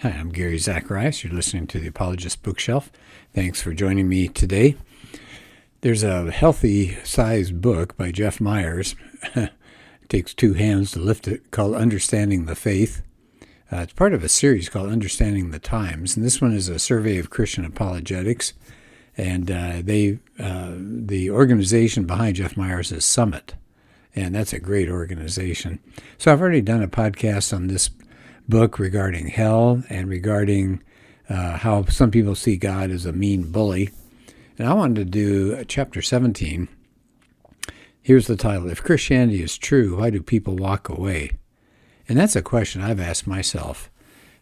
Hi, I'm Gary Zacharias. You're listening to the Apologist Bookshelf. Thanks for joining me today. There's a healthy-sized book by Jeff Myers. It takes two hands to lift it, called Understanding the Faith. It's part of a series called Understanding the Times, and this one is a survey of Christian apologetics. And the organization behind Jeff Myers is Summit, and that's a great organization. So I've already done a podcast on this book regarding hell and regarding how some people see God as a mean bully. And I wanted to do chapter 17. Here's the title: If Christianity is true, why do people walk away? And that's a question I've asked myself.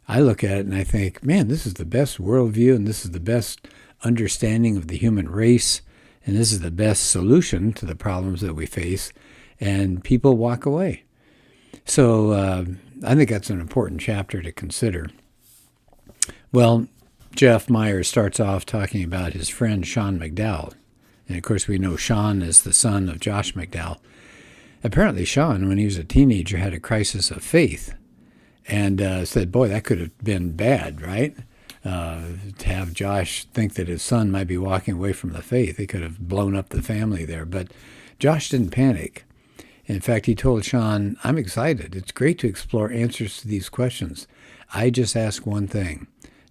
I look at it and I think, man, this is the best worldview, and this is the best understanding of the human race, and this is the best solution to the problems that we face, and people walk away. So I think that's an important chapter to consider. Well, Jeff Myers starts off talking about his friend Sean McDowell. And of course we know Sean is the son of Josh McDowell. Apparently Sean, when he was a teenager, had a crisis of faith and said, boy, that could have been bad, right? To have Josh think that his son might be walking away from the faith. It could have blown up the family there. But Josh didn't panic. In fact, he told Sean, I'm excited. It's great to explore answers to these questions. I just ask one thing.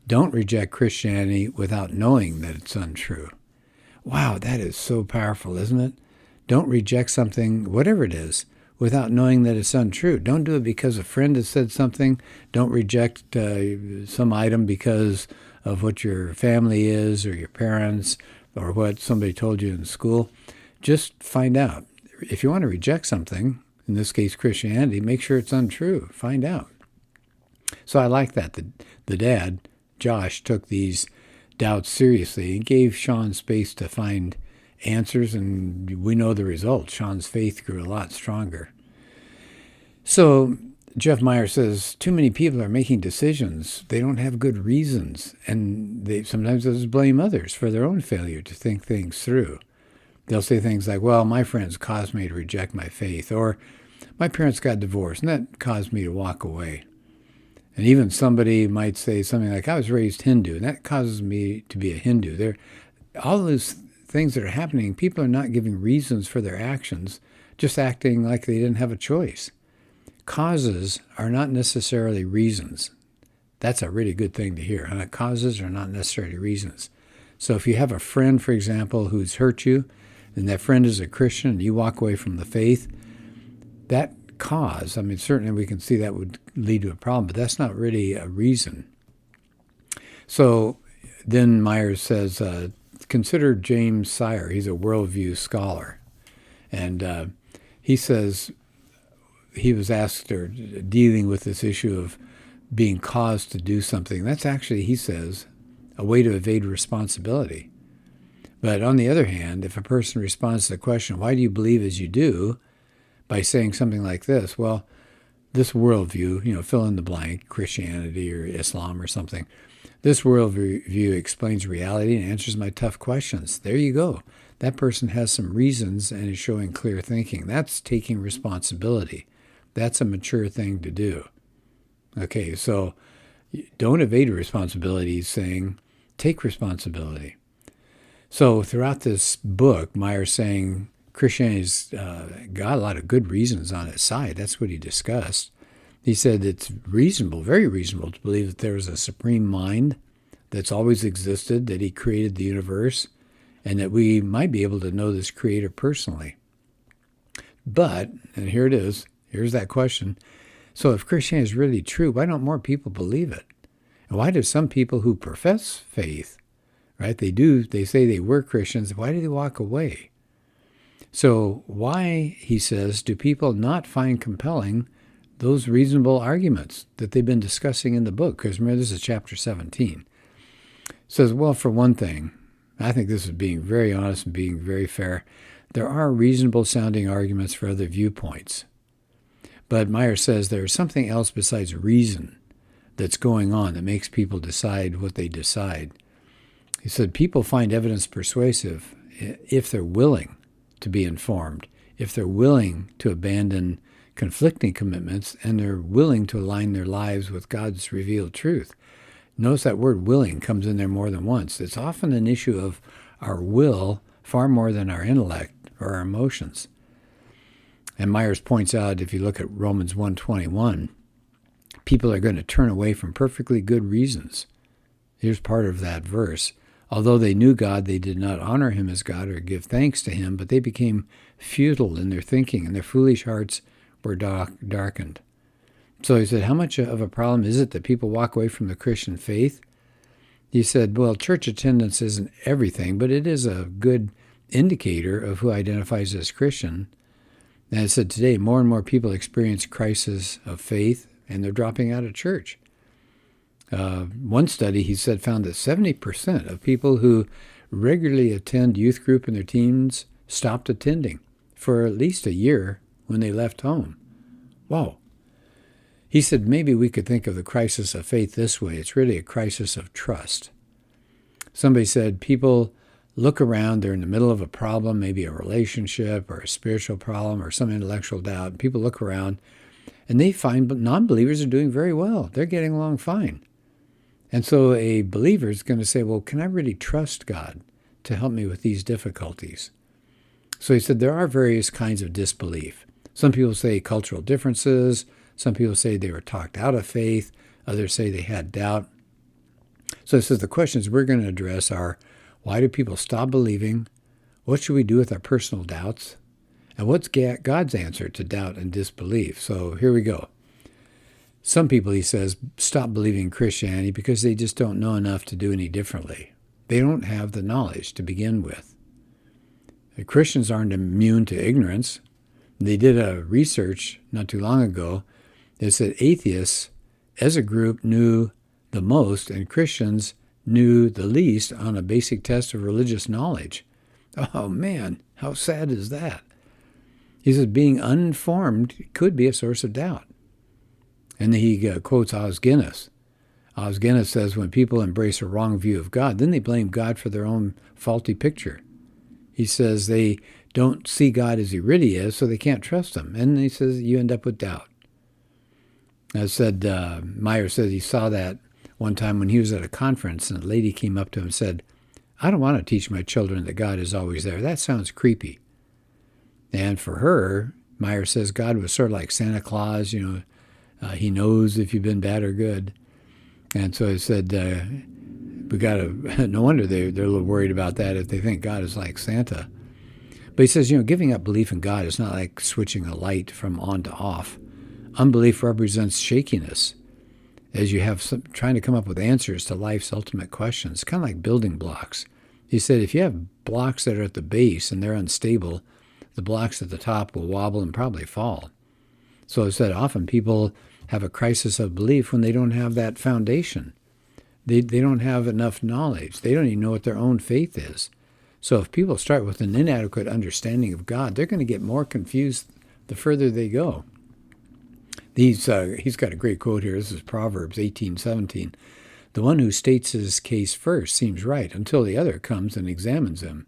Don't reject Christianity without knowing that it's untrue. Wow, that is so powerful, isn't it? Don't reject something, whatever it is, without knowing that it's untrue. Don't do it because a friend has said something. Don't reject some item because of what your family is or your parents or what somebody told you in school. Just find out. If you want to reject something, in this case Christianity, make sure it's untrue. Find out. So I like that. The dad, Josh, took these doubts seriously and gave Sean space to find answers, and we know the result. Sean's faith grew a lot stronger. So Jeff Myers says, too many people are making decisions. They don't have good reasons, and they sometimes just blame others for their own failure to think things through. They'll say things like, well, my friends caused me to reject my faith, or my parents got divorced, and that caused me to walk away. And even somebody might say something like, I was raised Hindu, and that causes me to be a Hindu. All those things that are happening, people are not giving reasons for their actions, just acting like they didn't have a choice. Causes are not necessarily reasons. That's a really good thing to hear. Causes are not necessarily reasons. So if you have a friend, for example, who's hurt you, and that friend is a Christian, and you walk away from the faith, that cause, certainly we can see that would lead to a problem, but that's not really a reason. So then Myers says, consider James Sire. He's a worldview scholar. And he says he was asked, or dealing with this issue of being caused to do something. That's actually, he says, a way to evade responsibility. But on the other hand, if a person responds to the question, why do you believe as you do, by saying something like this, well, this worldview, fill in the blank, Christianity or Islam or something, this worldview explains reality and answers my tough questions. There you go. That person has some reasons and is showing clear thinking. That's taking responsibility. That's a mature thing to do. Okay, so don't evade responsibility, saying take responsibility. So throughout this book, Myers saying Christianity's got a lot of good reasons on its side. That's what he discussed. He said it's reasonable, very reasonable, to believe that there is a supreme mind that's always existed, that he created the universe, and that we might be able to know this creator personally. But, and here it is, here's that question, so if Christianity is really true, why don't more people believe it? And why do some people who profess faith, right, they say they were Christians, why do they walk away? So why, he says, do people not find compelling those reasonable arguments that they've been discussing in the book? Because remember, this is chapter 17. It says, well, for one thing, I think this is being very honest and being very fair, there are reasonable sounding arguments for other viewpoints. But Myers says there's something else besides reason that's going on that makes people decide what they decide. He said people find evidence persuasive if they're willing to be informed, if they're willing to abandon conflicting commitments, and they're willing to align their lives with God's revealed truth. Notice that word willing comes in there more than once. It's often an issue of our will far more than our intellect or our emotions. And Myers points out, if you look at Romans 1:21, people are going to turn away from perfectly good reasons. Here's part of that verse. Although they knew God, they did not honor him as God or give thanks to him, but they became futile in their thinking, and their foolish hearts were darkened. So he said, how much of a problem is it that people walk away from the Christian faith? He said, well, church attendance isn't everything, but it is a good indicator of who identifies as Christian. And I said, today, more and more people experience crisis of faith, and they're dropping out of church. One study, he said, found that 70% of people who regularly attend youth group in their teens stopped attending for at least a year when they left home. Whoa. He said, maybe we could think of the crisis of faith this way. It's really a crisis of trust. Somebody said people look around, they're in the middle of a problem, maybe a relationship or a spiritual problem or some intellectual doubt. People look around and they find non-believers are doing very well. They're getting along fine. And so a believer is going to say, well, can I really trust God to help me with these difficulties? So he said there are various kinds of disbelief. Some people say cultural differences. Some people say they were talked out of faith. Others say they had doubt. So he says the questions we're going to address are, why do people stop believing? What should we do with our personal doubts? And what's God's answer to doubt and disbelief? So here we go. Some people, he says, stop believing Christianity because they just don't know enough to do any differently. They don't have the knowledge to begin with. The Christians aren't immune to ignorance. They did a research not too long ago that said atheists, as a group, knew the most, and Christians knew the least on a basic test of religious knowledge. Oh, man, how sad is that? He says being uninformed could be a source of doubt. And he quotes Os Guinness. Os Guinness says when people embrace a wrong view of God, then they blame God for their own faulty picture. He says they don't see God as he really is, so they can't trust him. And he says you end up with doubt. As said, Myers said he saw that one time when he was at a conference, and a lady came up to him and said, I don't want to teach my children that God is always there. That sounds creepy. And for her, Myers says God was sort of like Santa Claus, he knows if you've been bad or good. And so I said, we got to, no wonder they're a little worried about that if they think God is like Santa. But he says, giving up belief in God is not like switching a light from on to off. Unbelief represents shakiness as you have trying to come up with answers to life's ultimate questions, kind of like building blocks. He said, if you have blocks that are at the base and they're unstable, the blocks at the top will wobble and probably fall. So I said, often people have a crisis of belief when they don't have that foundation. They don't have enough knowledge. They don't even know what their own faith is. So if people start with an inadequate understanding of God, they're going to get more confused the further they go. He's got a great quote here. This is Proverbs 18:17. The one who states his case first seems right until the other comes and examines him.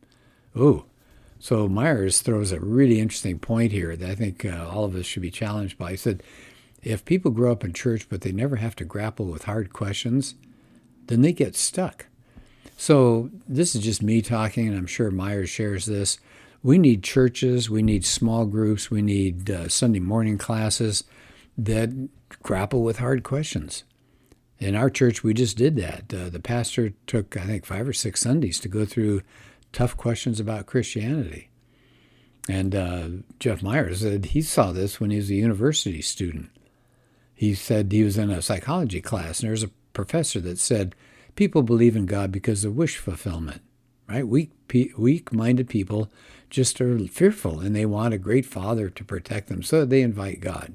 Ooh. So Myers throws a really interesting point here that I think all of us should be challenged by. He said, if people grow up in church but they never have to grapple with hard questions, then they get stuck. So this is just me talking, and I'm sure Myers shares this. We need churches, we need small groups, we need Sunday morning classes that grapple with hard questions. In our church, we just did that. The pastor took, I think, 5 or 6 Sundays to go through tough questions about Christianity. And Jeff Myers said he saw this when he was a university student. He said he was in a psychology class, and there was a professor that said, people believe in God because of wish fulfillment, right? Weak-minded people just are fearful, and they want a great father to protect them, so they invite God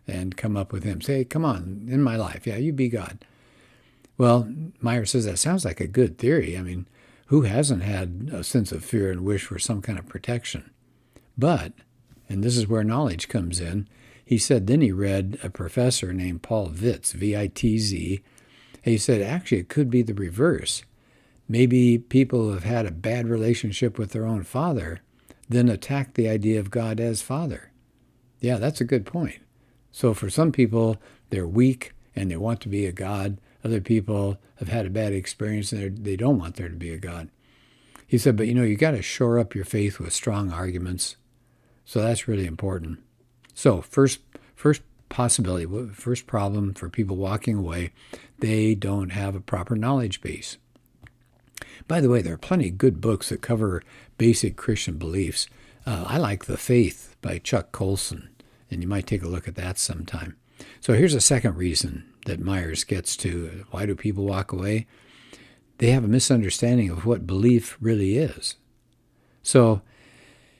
and come up with him. Say, come on, in my life, yeah, you be God. Well, Myers says that sounds like a good theory. I mean, who hasn't had a sense of fear and wish for some kind of protection? But, and this is where knowledge comes in, he said then he read a professor named Paul Vitz, V-I-T-Z, and he said actually it could be the reverse. Maybe people have had a bad relationship with their own father, then attack the idea of God as Father. Yeah, that's a good point. So for some people, they're weak and they want to be a God Other people have had a bad experience and they don't want there to be a God. He said, but you got to shore up your faith with strong arguments. So that's really important. So first possibility, first problem for people walking away, they don't have a proper knowledge base. By the way, there are plenty of good books that cover basic Christian beliefs. I like The Faith by Chuck Colson, and you might take a look at that sometime. So here's a second reason that Myers gets to. Why do people walk away? They have a misunderstanding of what belief really is. So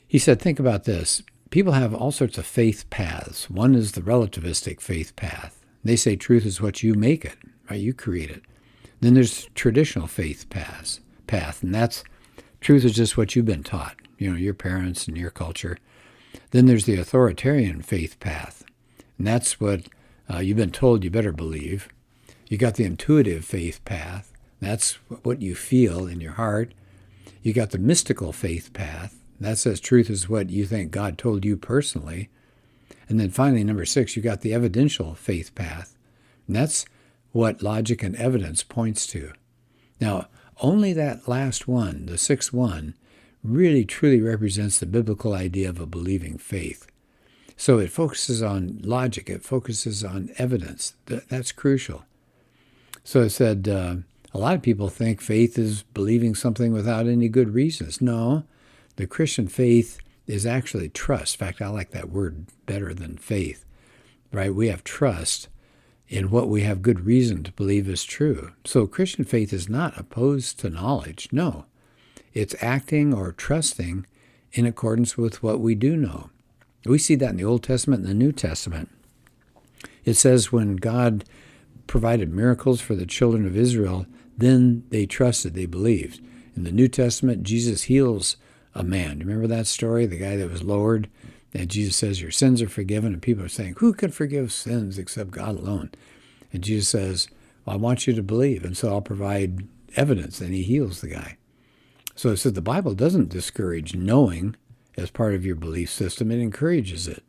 he said, think about this. People have all sorts of faith paths. One is the relativistic faith path. They say truth is what you make it, right? You create it. Then there's traditional faith path, and that's truth is just what you've been taught, your parents and your culture. Then there's the authoritarian faith path, and that's what you've been told you better believe. You got the intuitive faith path. That's what you feel in your heart. You got the mystical faith path. That says truth is what you think God told you personally. And then finally, number 6, you got the evidential faith path. And that's what logic and evidence points to. Now, only that last one, the 6th one, really truly represents the biblical idea of a believing faith. So it focuses on logic. It focuses on evidence. That's crucial. So it said, a lot of people think faith is believing something without any good reasons. No, the Christian faith is actually trust. In fact, I like that word better than faith, right? We have trust in what we have good reason to believe is true. So Christian faith is not opposed to knowledge. No, it's acting or trusting in accordance with what we do know. We see that in the Old Testament and the New Testament. It says when God provided miracles for the children of Israel, then they trusted, they believed. In the New Testament, Jesus heals a man. Remember that story? The guy that was lowered, and Jesus says, your sins are forgiven, and people are saying, who can forgive sins except God alone? And Jesus says, well, I want you to believe, and so I'll provide evidence, and he heals the guy. So it says the Bible doesn't discourage knowing as part of your belief system. It encourages it.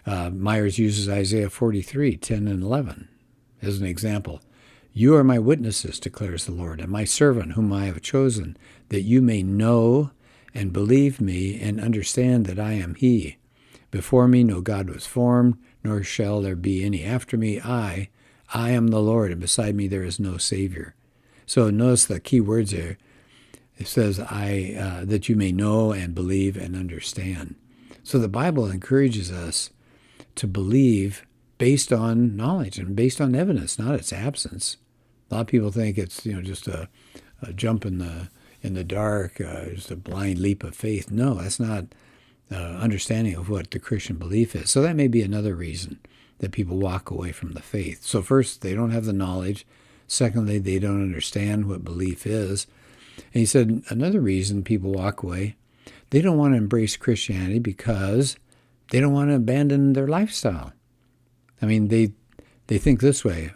Myers uses Isaiah 43, 10 and 11 as an example. You are my witnesses, declares the Lord, and my servant whom I have chosen, that you may know and believe me and understand that I am he. Before me no God was formed, nor shall there be any after me. I am the Lord, and beside me there is no Savior. So notice the key words there. It says, that you may know and believe and understand. So the Bible encourages us to believe based on knowledge and based on evidence, not its absence. A lot of people think it's just a jump in the dark, just a blind leap of faith. No, that's not understanding of what the Christian belief is. So that may be another reason that people walk away from the faith. So first, they don't have the knowledge. Secondly, they don't understand what belief is. And he said another reason people walk away, they don't want to embrace Christianity because they don't want to abandon their lifestyle. I mean, they think this way,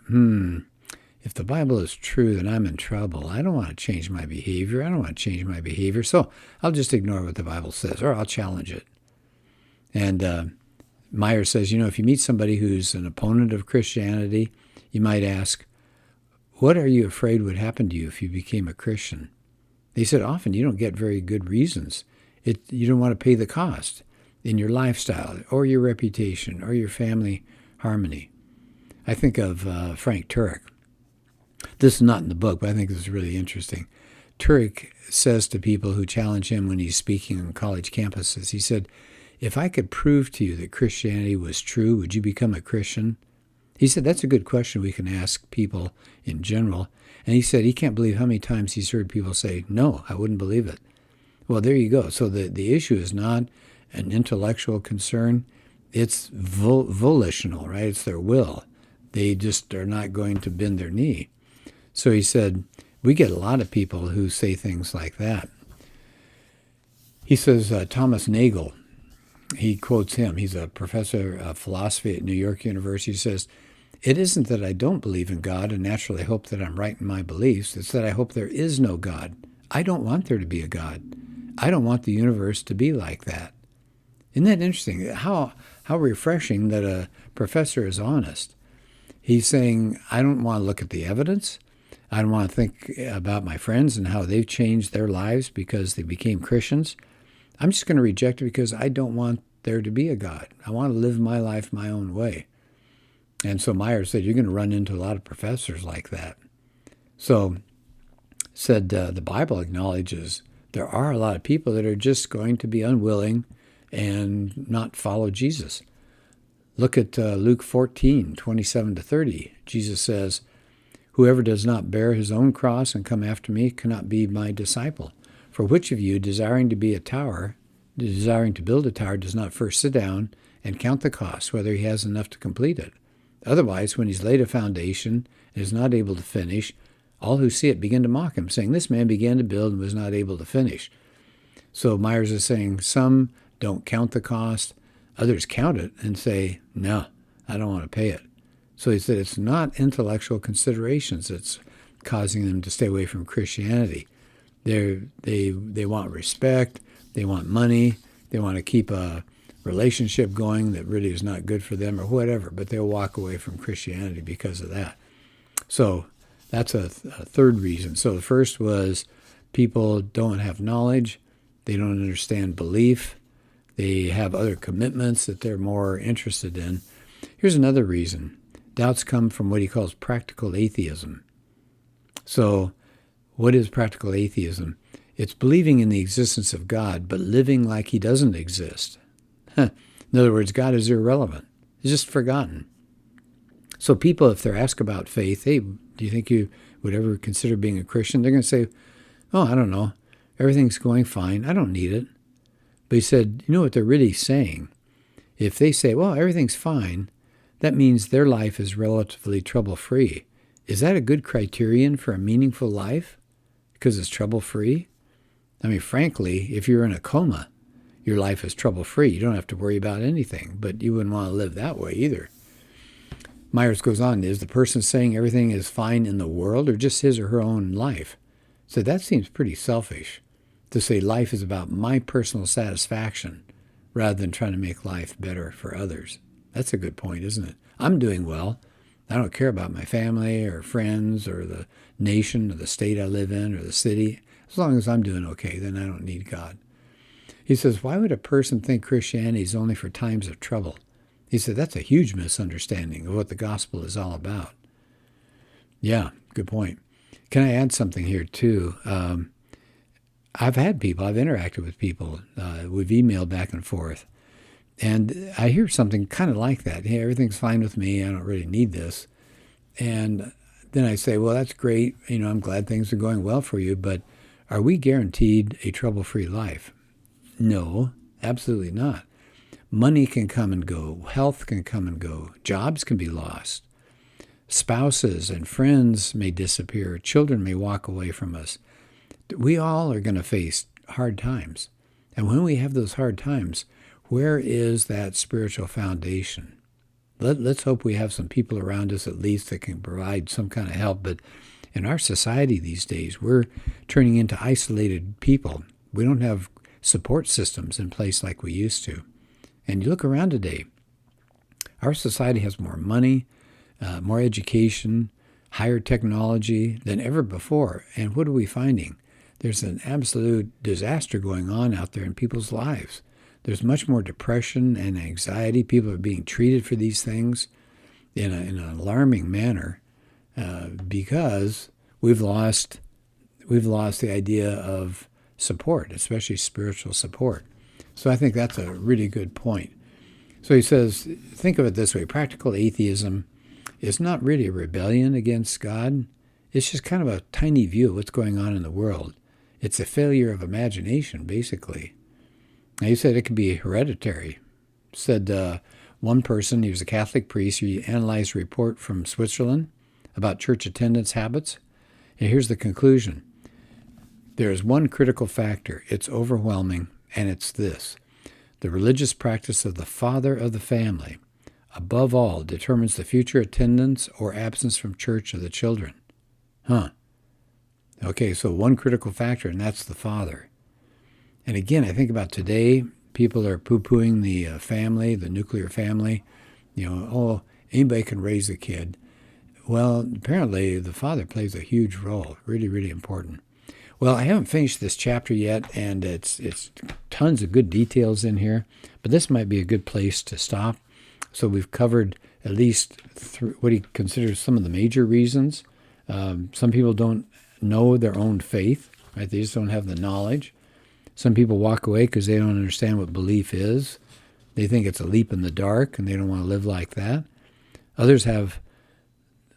if the Bible is true, then I'm in trouble. I don't want to change my behavior. So I'll just ignore what the Bible says, or I'll challenge it. And Myers says, if you meet somebody who's an opponent of Christianity, you might ask, what are you afraid would happen to you if you became a Christian? They said, often you don't get very good reasons. You don't want to pay the cost in your lifestyle or your reputation or your family harmony. I think of Frank Turek. This is not in the book, but I think this is really interesting. Turek says to people who challenge him when he's speaking on college campuses, he said, if I could prove to you that Christianity was true, would you become a Christian? He said, that's a good question we can ask people in general. And he said he can't believe how many times he's heard people say, no, I wouldn't believe it. Well, there you go. So the issue is not an intellectual concern. It's volitional, right? It's their will. They just are not going to bend their knee. So he said, we get a lot of people who say things like that. He says, Thomas Nagel, he quotes him. He's a professor of philosophy at New York University. He says, it isn't that I don't believe in God and naturally hope that I'm right in my beliefs. It's that I hope there is no God. I don't want there to be a God. I don't want the universe to be like that. Isn't that interesting? How refreshing that a professor is honest. He's saying, I don't want to look at the evidence. I don't want to think about my friends and how they've changed their lives because they became Christians. I'm just going to reject it because I don't want there to be a God. I want to live my life my own way. And so Myers said, you're going to run into a lot of professors like that. So said the Bible acknowledges there are a lot of people that are just going to be unwilling and not follow Jesus. Look at Luke 14, 27 to 30. Jesus says, whoever does not bear his own cross and come after me cannot be my disciple. For which of you, desiring to build a tower, does not first sit down and count the cost, whether he has enough to complete it? Otherwise, when he's laid a foundation and is not able to finish, all who see it begin to mock him, saying, this man began to build and was not able to finish. So Myers is saying some don't count the cost, others count it and say, no, I don't want to pay it. So he said it's not intellectual considerations that's causing them to stay away from Christianity. They want respect, they want money, they want to keep a relationship going that really is not good for them or whatever, but they'll walk away from Christianity because of that. So that's a third reason. So the first was people don't have knowledge, they don't understand belief, they have other commitments that they're more interested in. Here's another reason. Doubts come from what he calls practical atheism. So what is practical atheism? It's believing in the existence of God, but living like he doesn't exist. In other words, God is irrelevant. He's just forgotten. So people, if they're asked about faith, hey, do you think you would ever consider being a Christian? They're going to say, oh, I don't know. Everything's going fine. I don't need it. But he said, you know what they're really saying? If they say, well, everything's fine, that means their life is relatively trouble-free. Is that a good criterion for a meaningful life? Because it's trouble-free? I mean, frankly, if you're in a coma, your life is trouble-free. You don't have to worry about anything, but you wouldn't want to live that way either. Myers goes on, is the person saying everything is fine in the world or just his or her own life? So that seems pretty selfish, to say life is about my personal satisfaction rather than trying to make life better for others. That's a good point, isn't it? I'm doing well. I don't care about my family or friends or the nation or the state I live in or the city. As long as I'm doing okay, then I don't need God. He says, why would a person think Christianity is only for times of trouble? He said, that's a huge misunderstanding of what the gospel is all about. Yeah, good point. Can I add something here, too? I've interacted with people. We've emailed back and forth. And I hear something kind of like that. Hey, everything's fine with me. I don't really need this. And then I say, well, that's great. I'm glad things are going well for you, but are we guaranteed a trouble-free life? No, absolutely not. Money can come and go. Health can come and go. Jobs can be lost. Spouses and friends may disappear. Children may walk away from us. We all are going to face hard times. And when we have those hard times, where is that spiritual foundation? Let's hope we have some people around us at least that can provide some kind of help. But in our society these days, we're turning into isolated people. We don't have support systems in place like we used to. And you look around today, our society has more money, more education, higher technology than ever before. And what are we finding? There's an absolute disaster going on out there in people's lives. There's much more depression and anxiety. People are being treated for these things in an alarming manner because we've lost the idea of support, especially spiritual support. So I think that's a really good point. So he says, think of it this way. Practical atheism is not really a rebellion against God. It's just kind of a tiny view of what's going on in the world. It's a failure of imagination, basically. Now, he said it could be hereditary. Said one person, he was a Catholic priest, he analyzed a report from Switzerland about church attendance habits. And here's the conclusion. There is one critical factor. It's overwhelming, and it's this. The religious practice of the father of the family, above all, determines the future attendance or absence from church of the children. Okay, so one critical factor, and that's the father. And again, I think about today, people are poo-pooing the family, the nuclear family. Anybody can raise a kid. Well, apparently the Father plays a huge role, really, really important. Well, I haven't finished this chapter yet, and it's tons of good details in here, but this might be a good place to stop. So we've covered at least what he considers some of the major reasons. Some people don't know their own faith, right? They just don't have the knowledge. Some people walk away because they don't understand what belief is. They think it's a leap in the dark, and they don't want to live like that. Others have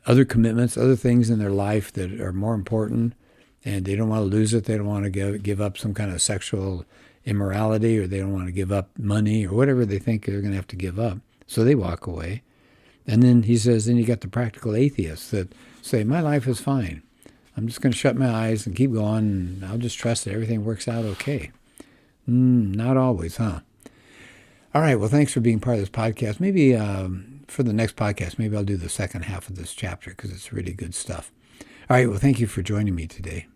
other commitments, other things in their life that are more important, and they don't want to lose it. They don't want to give up some kind of sexual immorality, or they don't want to give up money, or whatever they think they're going to have to give up. So they walk away. And then he says, then you got the practical atheists that say, my life is fine. I'm just going to shut my eyes and keep going, and I'll just trust that everything works out okay. Not always, huh? All right, well, thanks for being part of this podcast. Maybe for the next podcast, maybe I'll do the second half of this chapter because it's really good stuff. All right, well, thank you for joining me today.